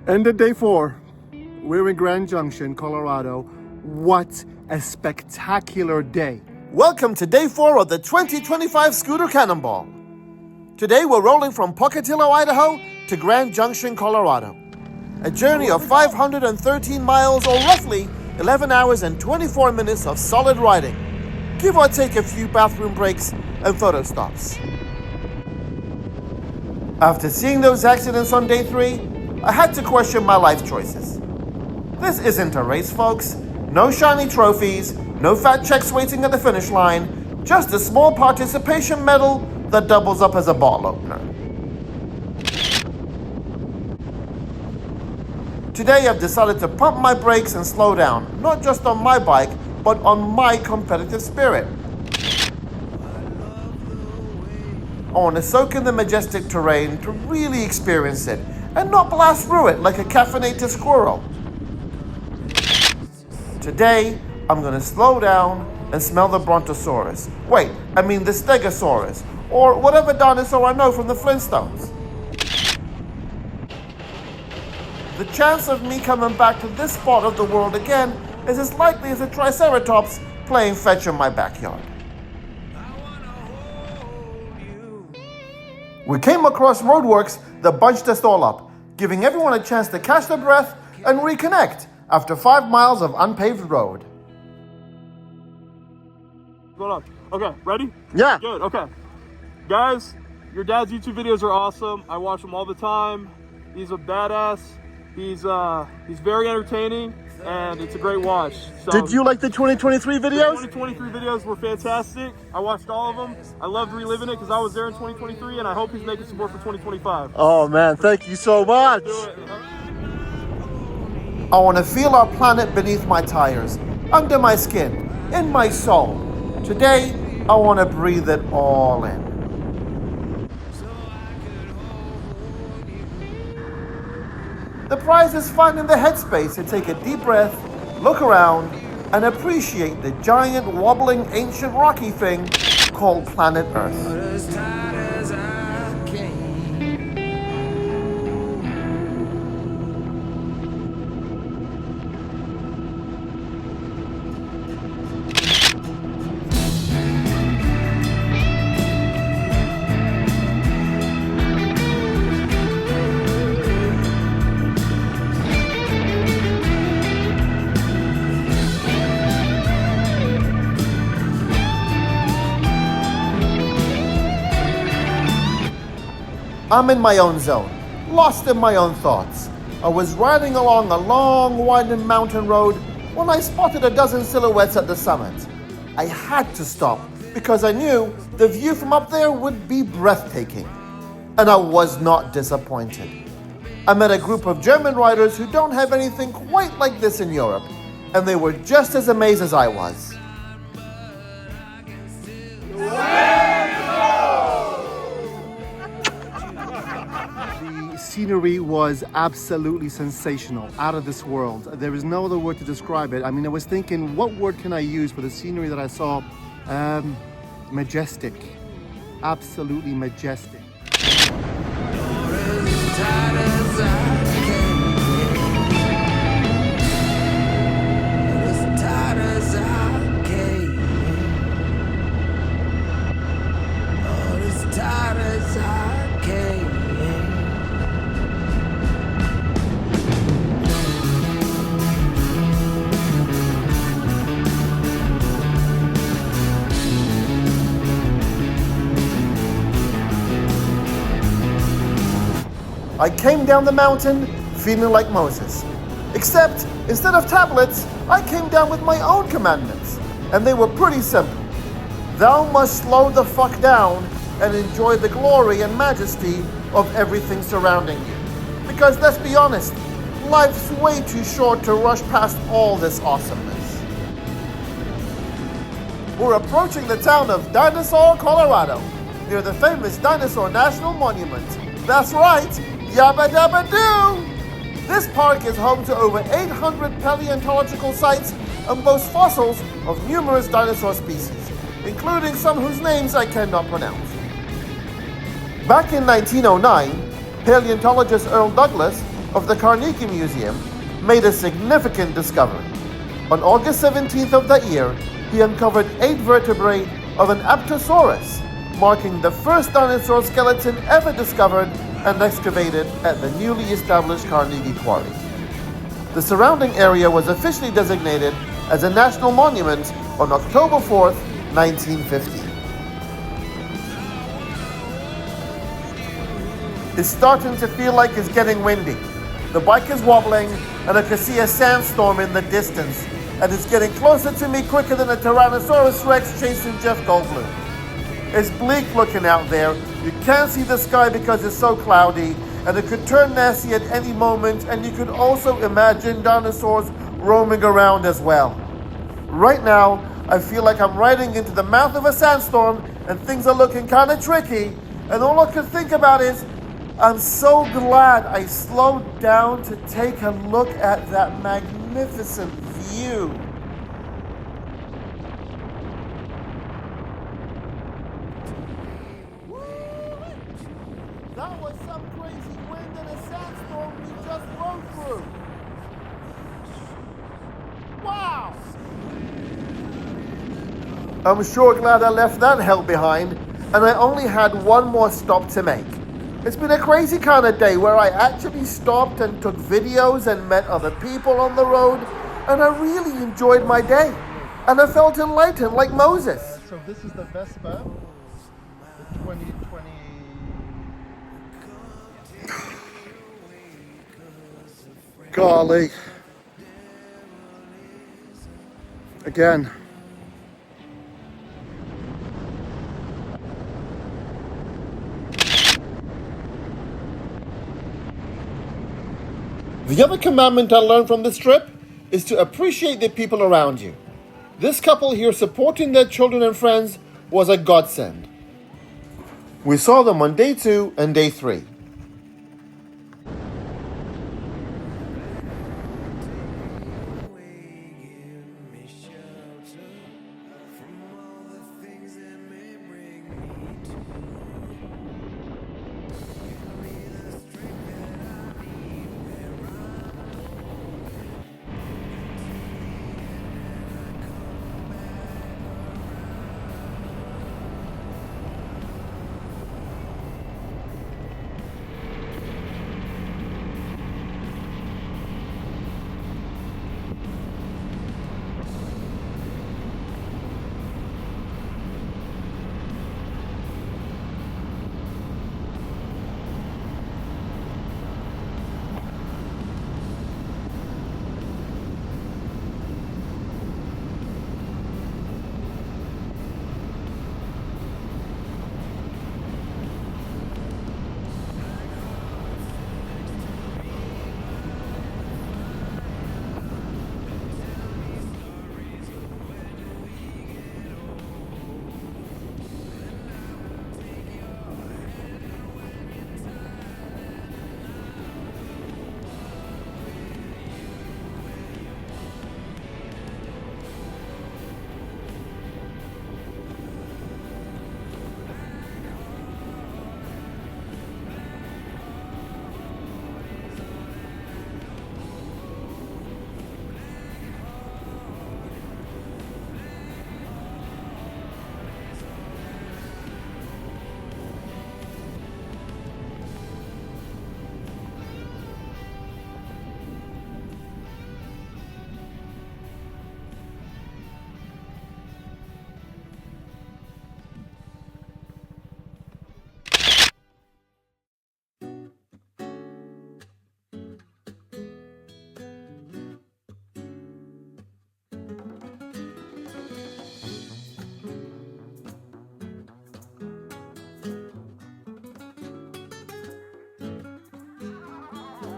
End of day 4. We're in Grand Junction, Colorado. What a spectacular day. Welcome to day 4 of the 2025 Scooter Cannonball. Today we're rolling from Pocatello, Idaho to Grand Junction, Colorado. A journey of 513 miles or roughly 11 hours and 24 minutes of solid riding. Give or take a few bathroom breaks and photo stops. After seeing those accidents on day 3, I had to question my life choices. This isn't a race, folks. No shiny trophies, no fat checks waiting at the finish line, just a small participation medal that doubles up as a bottle opener. Today I've decided to pump my brakes and slow down, not just on my bike, but on my competitive spirit. I want to soak in the majestic terrain to really experience it and not blast through it like a caffeinated squirrel. Today, I'm going to slow down and smell the Brontosaurus. Wait, I mean the Stegosaurus, or whatever dinosaur I know from the Flintstones. The chance of me coming back to this spot of the world again is as likely as a Triceratops playing fetch in my backyard. We came across roadworks that bunched us all up, giving everyone a chance to catch their breath and reconnect after 5 miles of unpaved road. Going on. Okay, ready? Yeah. Good, okay. Guys, your dad's YouTube videos are awesome. I watch them all the time. He's a badass. He's very entertaining, and it's a great watch. So, Did you like the 2023 videos? The 2023 videos were fantastic. I watched all of them. I loved reliving it because I was there in 2023, and I hope he's making some more for 2025. Oh man, thank you so much. Do it. I want to feel our planet beneath my tires, under my skin, in my soul. Today, I want to breathe it all in. The prize is finding the headspace to take a deep breath, look around, and appreciate the giant, wobbling, ancient, rocky thing called planet Earth. I'm in my own zone, lost in my own thoughts. I was riding along a long, winding mountain road when I spotted a dozen silhouettes at the summit. I had to stop because I knew the view from up there would be breathtaking. And I was not disappointed. I met a group of German riders who don't have anything quite like this in Europe, and they were just as amazed as I was. The scenery was absolutely sensational, out of this world. There is no other word to describe it. I mean, I was thinking, what word can I use for the scenery that I saw? Majestic. Absolutely majestic. I came down the mountain feeling like Moses. Except, instead of tablets, I came down with my own commandments. And they were pretty simple. Thou must slow the fuck down and enjoy the glory and majesty of everything surrounding you. Because let's be honest, life's way too short to rush past all this awesomeness. We're approaching the town of Dinosaur, Colorado, near the famous Dinosaur National Monument. That's right, yabba dabba doo! This park is home to over 800 paleontological sites and boasts fossils of numerous dinosaur species, including some whose names I cannot pronounce. Back in 1909, paleontologist Earl Douglas of the Carnegie Museum, made a significant discovery. On August 17th of that year, he uncovered 8 vertebrae of an Apatosaurus, marking the first dinosaur skeleton ever discovered and excavated at the newly established Carnegie Quarry. The surrounding area was officially designated as a national monument on October 4th, 1950. It's starting to feel like it's getting windy. The bike is wobbling and I can see a sandstorm in the distance, and it's getting closer to me quicker than a Tyrannosaurus Rex chasing Jeff Goldblum. It's bleak looking out there. You can't see the sky because it's so cloudy, and it could turn nasty at any moment, and you could also imagine dinosaurs roaming around as well. Right now, I feel like I'm riding into the mouth of a sandstorm and things are looking kind of tricky, and all I can think about is, I'm so glad I slowed down to take a look at that magnificent view. That was some crazy wind and a sandstorm we just rode through. Wow! I'm sure glad I left that hell behind, and I only had one more stop to make. It's been a crazy kind of day where I actually stopped and took videos and met other people on the road, and I really enjoyed my day. And I felt enlightened like Moses. So this is the Vespa, the 2020. Golly. Again. The other commandment I learned from this trip is to appreciate the people around you. This couple here supporting their children and friends was a godsend. We saw them on day 2 and day 3.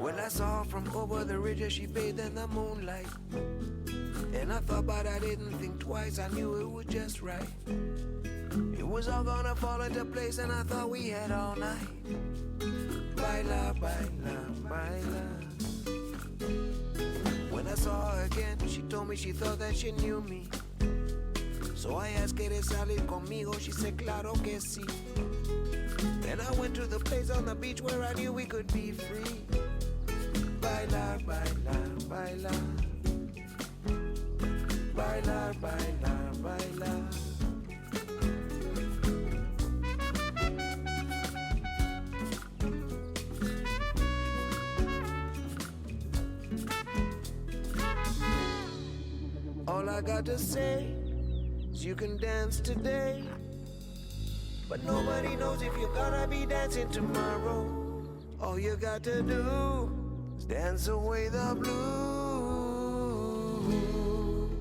Well, I saw her from over the ridge as she bathed in the moonlight. And I thought, but I didn't think twice. I knew it was just right. It was all gonna fall into place, and I thought we had all night. Baila, baila, baila. When I saw her again, she told me she thought that she knew me. So I asked, ¿quieres salir conmigo? She said, claro que sí. Then I went to the place on the beach where I knew we could be free. all I got to say is you can dance today, but nobody knows if you're gonna be dancing tomorrow. All you got to do is dance away the blues.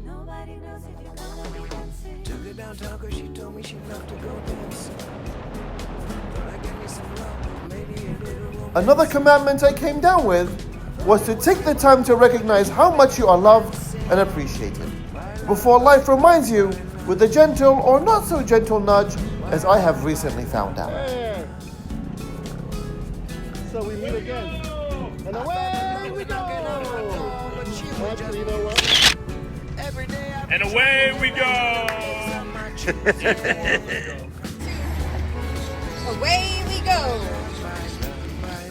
Nobody knows if you're gonna be dancing. Took her downtown cause she told me she loved to go dancing. Thought I'd give me some love, maybe a little romance. Another commandment I came down with was to take the time to recognize how much you are loved and appreciated before life reminds you with a gentle or not so gentle nudge, as I have recently found out. Hey. So we meet again. And away we go! Actually, you know what? And away we go! Away we go.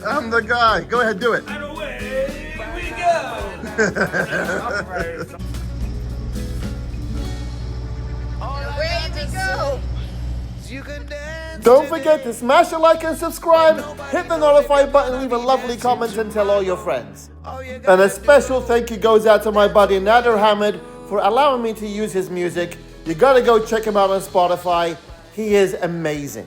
I'm the guy. Go ahead, do it. And away we go! Away we go. You can dance. Don't forget to smash a like and subscribe, hit the notify button, leave a lovely comment and tell all your friends. And a special thank you goes out to my buddy Nader Hamid for allowing me to use his music. You gotta go check him out on Spotify. He is amazing.